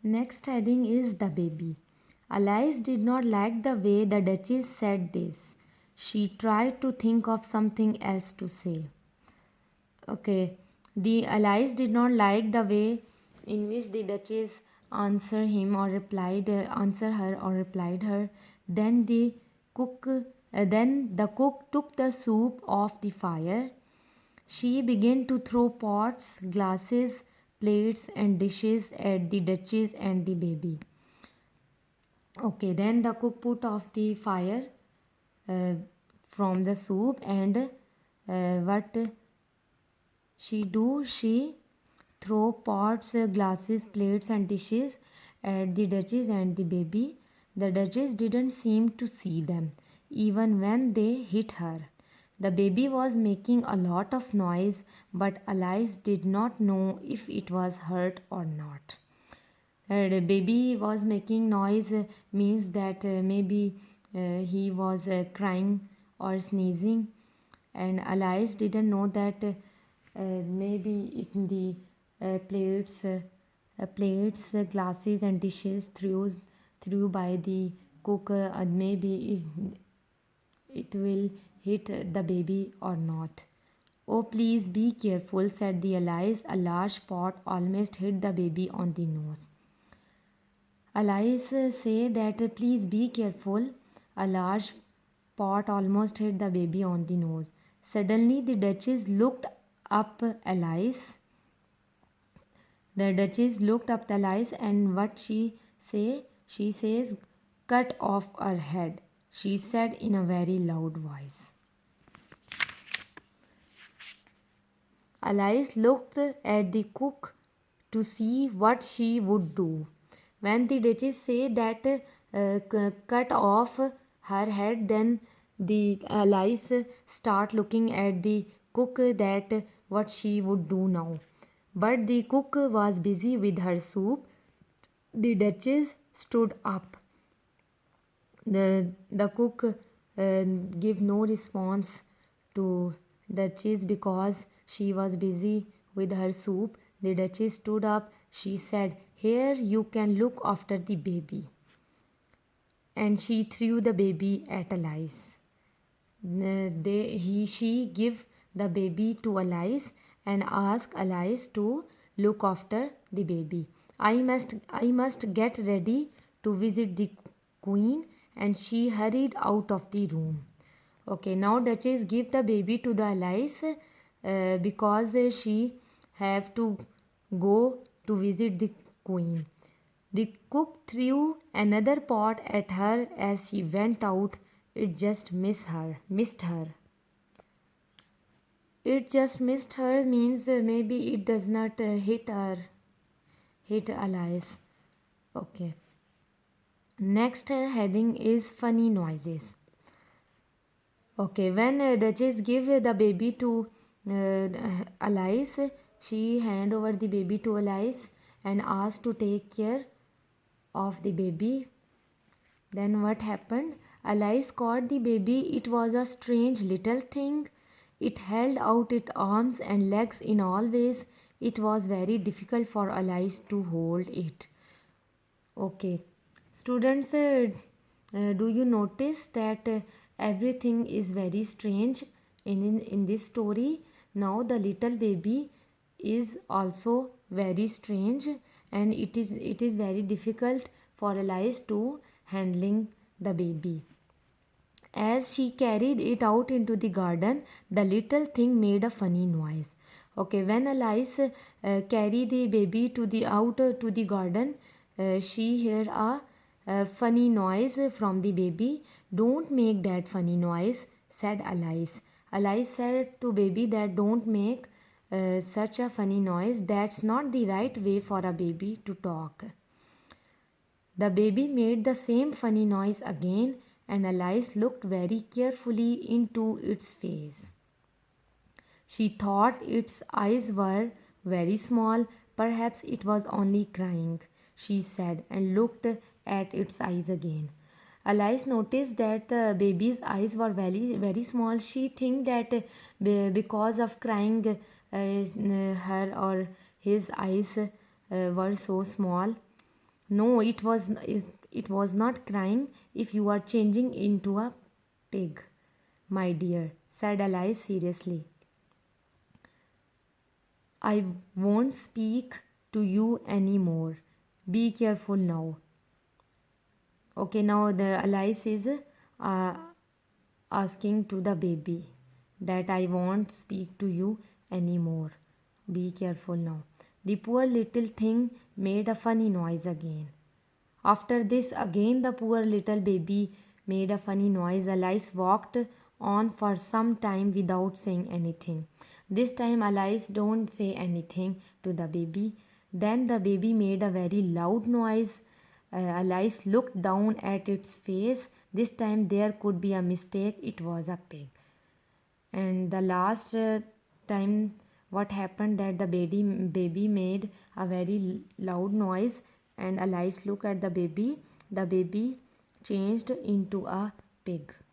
Next heading is the baby. Alice did not like the way the Duchess said this. She tried to think of something else to say. Okay, the Alice did not like the way in which the Duchess answer her or replied her. Then the cook took the soup off the fire. She began to throw pots, glasses, plates, and dishes at the Duchess and the baby. Okay, then the cook put off the fire uh, from the soup, and what she do? She throw pots, glasses, plates, and dishes at the Duchess and the baby. The Duchess didn't seem to see them, even when they hit her. The baby was making a lot of noise, but Alice did not know if it was hurt or not. The baby was making noise means that maybe he was crying or sneezing, and Alice didn't know that maybe in the plates, glasses, and dishes threw by the cook, maybe it will hit the baby or not. Oh, please be careful, said the Alice. A large pot almost hit the baby on the nose. Alice say that please be careful. A large pot almost hit the baby on the nose. Suddenly the Duchess looked up Alice. The Duchess looked up Alice, and what she say? She says, "Cut off her head," she said in a very loud voice. Alice looked at the cook to see what she would do. When the Duchess said that cut off her head, then the Alice start looking at the cook that what she would do now. But the cook was busy with her soup. The Duchess stood up. The cook gave no response to Duchess because she was busy with her soup. The Duchess stood up. She said, "Here you can look after the baby." And she threw the baby at Alice. She gave the baby to Alice and asked Alice to look after the baby. I must get ready to visit the queen, and she hurried out of the room. Okay, now Duchess give the baby to the Alice because she have to go to visit the queen. The cook threw another pot at her as she went out. It just missed her. It just missed her means maybe it does not hit Alice. Okay. Next heading is funny noises. Okay, when Duchess give the baby to Alice, she hand over the baby to Alice and asked to take care of the baby. Then what happened? Alice caught the baby. It was a strange little thing. It held out its arms and legs in all ways. It was very difficult for Alice to hold it. Okay, students, do you notice that everything is very strange in this story? Now the little baby is also very strange, and it is very difficult for Alice to handling the baby. As she carried it out into the garden, the little thing made a funny noise. Okay, when Alice carried the baby to the out to the garden, she heard a funny noise from the baby. "Don't make that funny noise," said Alice. Alice said to baby that don't make such a funny noise. That's not the right way for a baby to talk. The baby made the same funny noise again, and Alice looked very carefully into its face. She thought its eyes were very small. Perhaps it was only crying, she said, and looked at its eyes again. Alice noticed that the baby's eyes were very, very small. She think that because of crying, her or his eyes were so small. No, it was not crying. If you are changing into a pig, my dear, said Alice seriously. I won't speak to you anymore. Be careful now. Okay, now the Alice is uh, asking to the baby that I won't speak to you anymore. Be careful now. The poor little thing made a funny noise again. After this, again the poor little baby made a funny noise. Alice walked on for some time without saying anything. This time, Alice don't say anything to the baby. Then the baby made a very loud noise. Alice looked down at its face. This time there could be a mistake. It was a pig. And the last time, what happened that the baby made a very loud noise, and Alice looked at the baby. The baby changed into a pig.